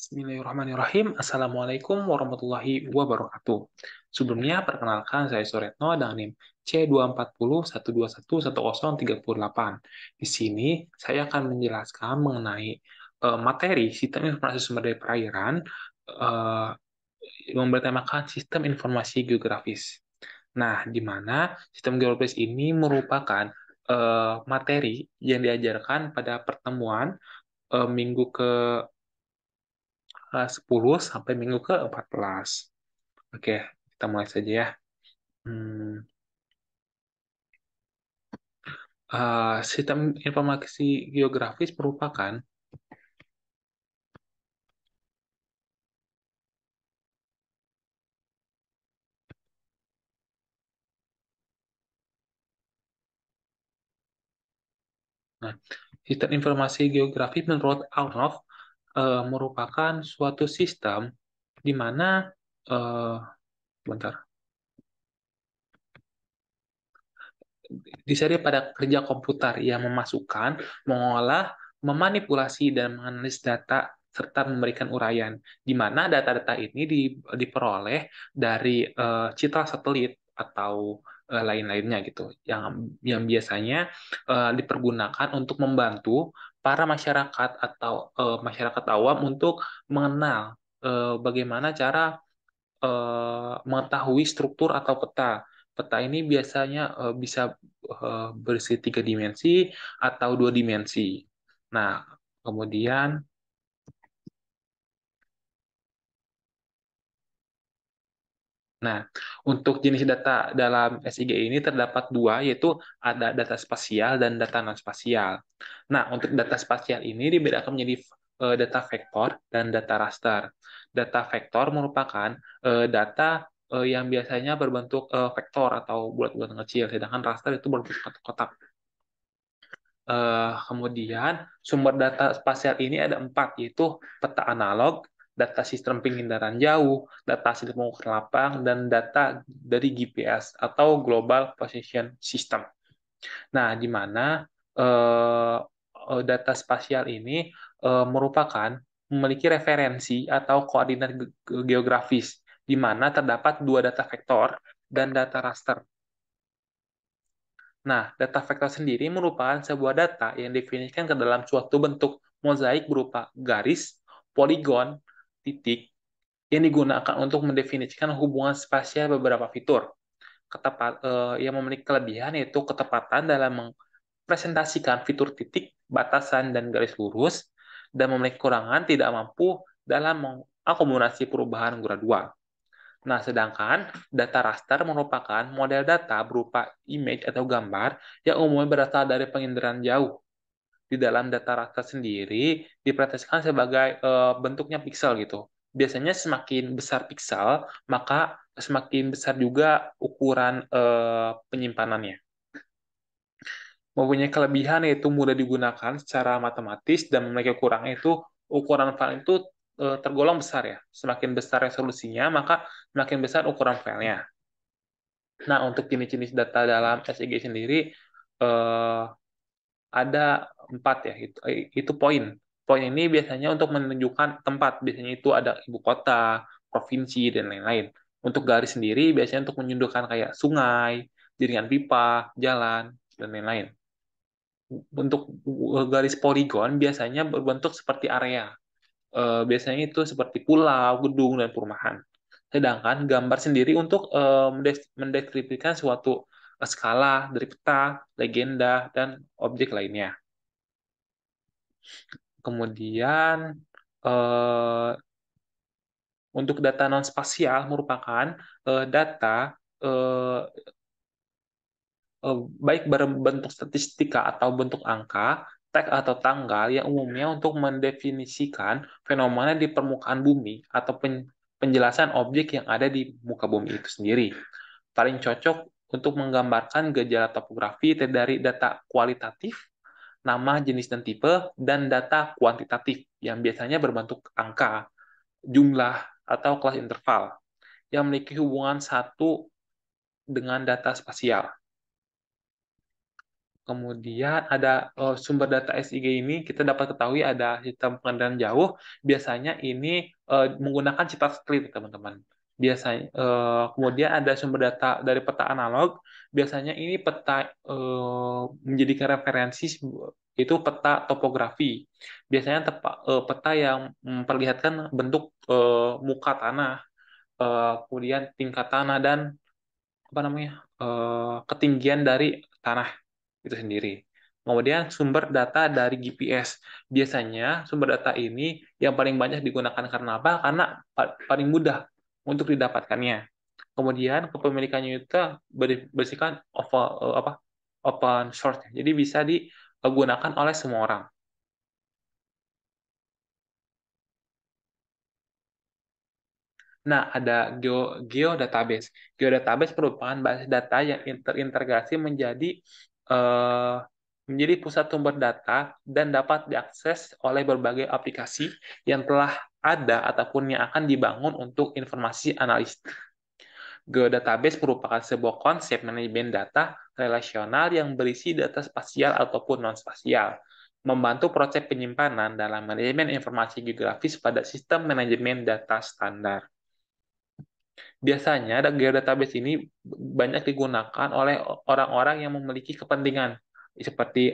Bismillahirrahmanirrahim. Assalamualaikum warahmatullahi wabarakatuh. Sebelumnya, perkenalkan saya Suretno dengan NIM C24012111038. Di sini, saya akan menjelaskan mengenai materi Sistem Informasi Sumber Daya Perairan eh, yang bertemakan Sistem Informasi Geografis. Nah, di mana Sistem Geografis ini merupakan materi yang diajarkan pada pertemuan minggu ke 10 sampai minggu ke-14. Oke, kita mulai saja ya. Hmm, Sistem informasi geografis merupakan nah, sistem informasi geografis menurut Arnov merupakan suatu sistem di mana eh, bentar, disadari pada kerja komputer yang memasukkan, mengolah, memanipulasi, dan menganalisis data serta memberikan uraian, di mana data-data ini diperoleh dari citra satelit atau lain-lainnya gitu, yang biasanya dipergunakan untuk membantu para masyarakat atau masyarakat awam untuk mengenal bagaimana cara mengetahui struktur atau peta. Peta ini biasanya bisa berisi 3 dimensi atau 2 dimensi. Nah, kemudian, nah, untuk jenis data dalam SIG ini terdapat dua, yaitu ada data spasial dan data non-spasial. Nah, untuk data spasial ini dibedakan menjadi data vektor dan data raster. Data vektor merupakan data yang biasanya berbentuk vektor atau bulat-bulat kecil, sedangkan raster itu berbentuk kotak-kotak. Kemudian sumber data spasial ini ada 4, yaitu peta analog, data sistem pengindaran jauh, data hasil pengukuran lapang, dan data dari GPS atau Global Position System. Nah, di mana eh, data spasial ini merupakan memiliki referensi atau koordinat geografis, di mana terdapat 2 data vektor dan data raster. Nah, data vektor sendiri merupakan sebuah data yang didefinisikan ke dalam suatu bentuk mozaik berupa garis, poligon, titik, yang digunakan untuk mendefinisikan hubungan spasial beberapa fitur. Yang memiliki kelebihan yaitu ketepatan dalam presentasikan fitur titik, batasan, dan garis lurus, dan memiliki kekurangan tidak mampu dalam mengakomodasi perubahan gradual. Nah, sedangkan data raster merupakan model data berupa image atau gambar yang umumnya berasal dari penginderaan jauh. Di dalam data raster sendiri dipresentasikan sebagai bentuknya pixel gitu. Biasanya semakin besar pixel, maka semakin besar juga ukuran penyimpanannya. Mempunyai kelebihan yaitu mudah digunakan secara matematis dan memiliki kekurangan itu ukuran file itu tergolong besar ya. Semakin besar resolusinya, maka semakin besar ukuran filenya. Nah, untuk jenis-jenis data dalam SIG sendiri eh, ada 4 ya. Itu poin. Poin ini biasanya untuk menunjukkan tempat. Biasanya itu ada ibu kota, provinsi, dan lain-lain. Untuk garis sendiri biasanya untuk menunjukkan kayak sungai, jaringan pipa, jalan, dan lain-lain. Untuk garis poligon biasanya berbentuk seperti area. Biasanya itu seperti pulau, gedung, dan perumahan. Sedangkan gambar sendiri untuk mendeskripsikan suatu skala dari peta, legenda, dan objek lainnya. Kemudian eh, untuk data non-spasial merupakan data eh, baik berbentuk statistika atau bentuk angka, teks atau tanggal yang umumnya untuk mendefinisikan fenomena di permukaan bumi atau penjelasan objek yang ada di muka bumi itu sendiri. Paling cocok untuk menggambarkan gejala topografi dari data kualitatif, nama, jenis, dan tipe, dan data kuantitatif yang biasanya berbentuk angka, jumlah, atau kelas interval yang memiliki hubungan satu dengan data spasial. Kemudian ada sumber data SIG ini kita dapat ketahui ada sistem pengendalian jauh. Biasanya ini menggunakan citra satelit, teman-teman. Biasanya kemudian ada sumber data dari peta analog. Biasanya ini peta menjadikan referensi itu peta topografi. Biasanya peta yang memperlihatkan bentuk muka tanah, kemudian tingkat tanah dan apa namanya ketinggian dari tanah itu sendiri. Kemudian sumber data dari GPS. Biasanya sumber data ini yang paling banyak digunakan karena apa? Karena paling mudah untuk didapatkannya. Kemudian kepemilikannya itu bersihkan open source. Jadi bisa digunakan oleh semua orang. Nah, ada geodatabase. Geodatabase merupakan basis data yang terintegrasi eh, menjadi pusat sumber data dan dapat diakses oleh berbagai aplikasi yang telah ada ataupun yang akan dibangun untuk informasi analis. Geodatabase merupakan sebuah konsep manajemen data relasional yang berisi data spasial ataupun non-spasial, membantu proses penyimpanan dalam manajemen informasi geografis pada sistem manajemen data standar. Biasanya geodatabase ini banyak digunakan oleh orang-orang yang memiliki kepentingan seperti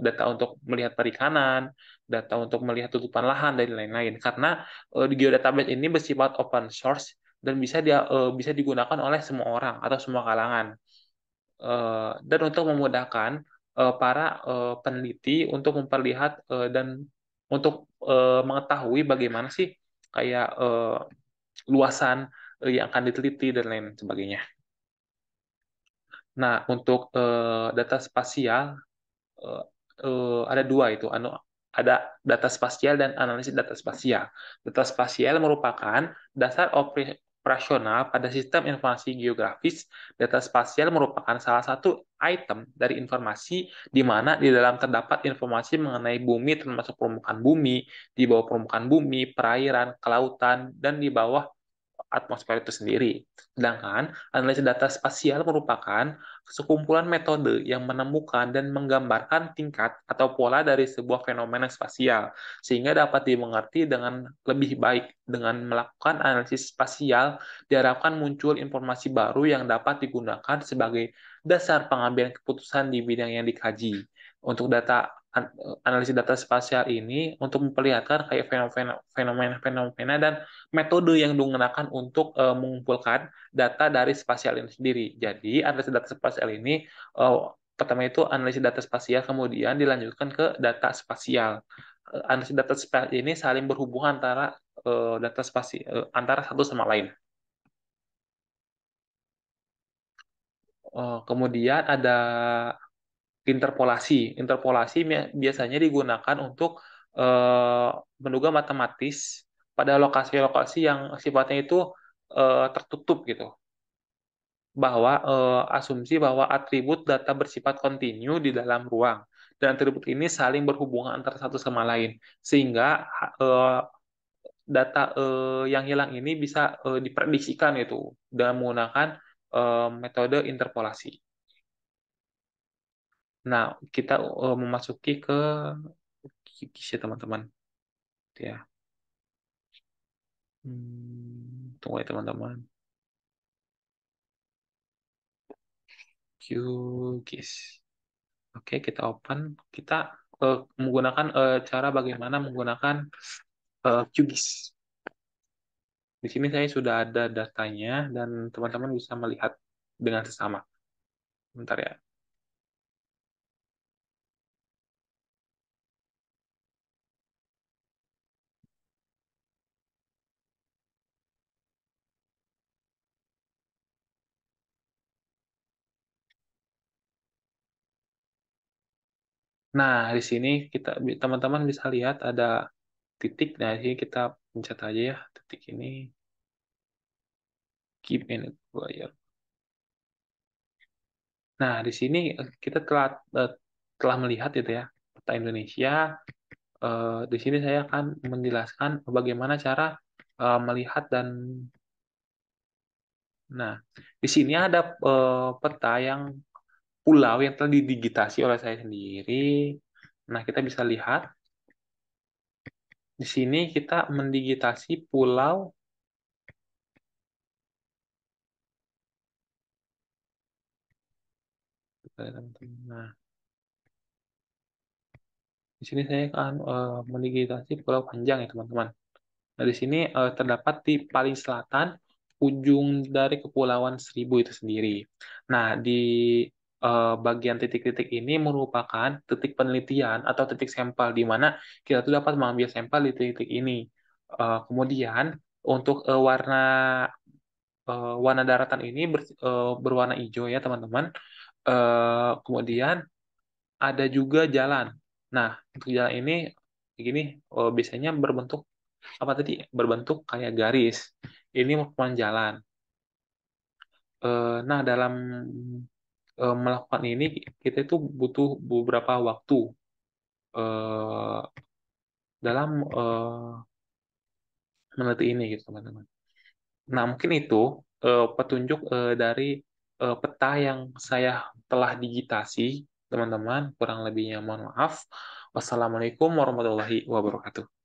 data untuk melihat perikanan, data untuk melihat tutupan lahan dan lain-lain. Karena di geodatabase ini bersifat open source dan bisa digunakan oleh semua orang atau semua kalangan. Dan untuk memudahkan para peneliti untuk memperlihat dan untuk mengetahui bagaimana sih kayak luasan yang akan diteliti dan lain sebagainya. Nah, untuk data spasial eh, ada dua itu, ada data spasial dan analisis data spasial. Data spasial merupakan dasar operasional pada sistem informasi geografis. Data spasial merupakan salah satu item dari informasi di mana di dalam terdapat informasi mengenai bumi termasuk permukaan bumi, di bawah permukaan bumi, perairan, kelautan, dan di bawah atmosfer itu sendiri. Sedangkan analisis data spasial merupakan sekumpulan metode yang menemukan dan menggambarkan tingkat atau pola dari sebuah fenomena spasial, sehingga dapat dimengerti dengan lebih baik. Dengan melakukan analisis spasial, diharapkan muncul informasi baru yang dapat digunakan sebagai dasar pengambilan keputusan di bidang yang dikaji. Untuk analisis data spasial ini untuk memperlihatkan kayak fenomena-fenomena dan metode yang digunakan untuk mengumpulkan data dari spasial ini sendiri. Jadi, analisis data spasial ini pertama itu analisis data spasial, kemudian dilanjutkan ke data spasial. Analisis data spasial ini saling berhubungan antara data spasial antara satu sama lain. Kemudian ada interpolasi. Interpolasi biasanya digunakan untuk eh, menduga matematis pada lokasi-lokasi yang sifatnya itu tertutup gitu. Bahwa asumsi bahwa atribut data bersifat kontinu di dalam ruang dan atribut ini saling berhubungan antara satu sama lain sehingga eh, data yang hilang ini bisa diprediksikan itu dengan menggunakan metode interpolasi. Nah, kita memasuki ke QGIS ya teman-teman. Ya, tunggu ya teman-teman. QGIS. Oke, kita open. Kita menggunakan cara bagaimana menggunakan QGIS. Di sini saya sudah ada datanya dan teman-teman bisa melihat dengan sesama. Bentar ya. Nah, di sini teman-teman bisa lihat ada titik. Nah, di sini kita pencet aja ya titik ini. Keep in player. Nah, di sini kita telah melihat itu ya peta Indonesia. Di sini saya akan menjelaskan bagaimana cara melihat dan nah di sini ada peta yang pulau yang telah didigitasi oleh saya sendiri. Nah, kita bisa lihat di sini kita mendigitasi pulau. Nah, di sini saya akan mendigitasi pulau panjang ya teman-teman. Nah, di sini terdapat di paling selatan ujung dari Kepulauan Seribu itu sendiri. Nah, di bagian titik-titik ini merupakan titik penelitian atau titik sampel di mana kita tuh dapat mengambil sampel di titik ini. Kemudian untuk warna daratan ini berwarna hijau ya teman-teman. Kemudian ada juga jalan. Nah, untuk jalan ini begini biasanya berbentuk apa tadi? Berbentuk kayak garis. Ini merupakan jalan. Nah, dalam melakukan ini kita itu butuh beberapa waktu eh, dalam meneliti ini gitu teman-teman. Nah, mungkin itu petunjuk dari peta yang saya telah digitasi, teman-teman. Kurang lebihnya mohon maaf. Wassalamualaikum warahmatullahi wabarakatuh.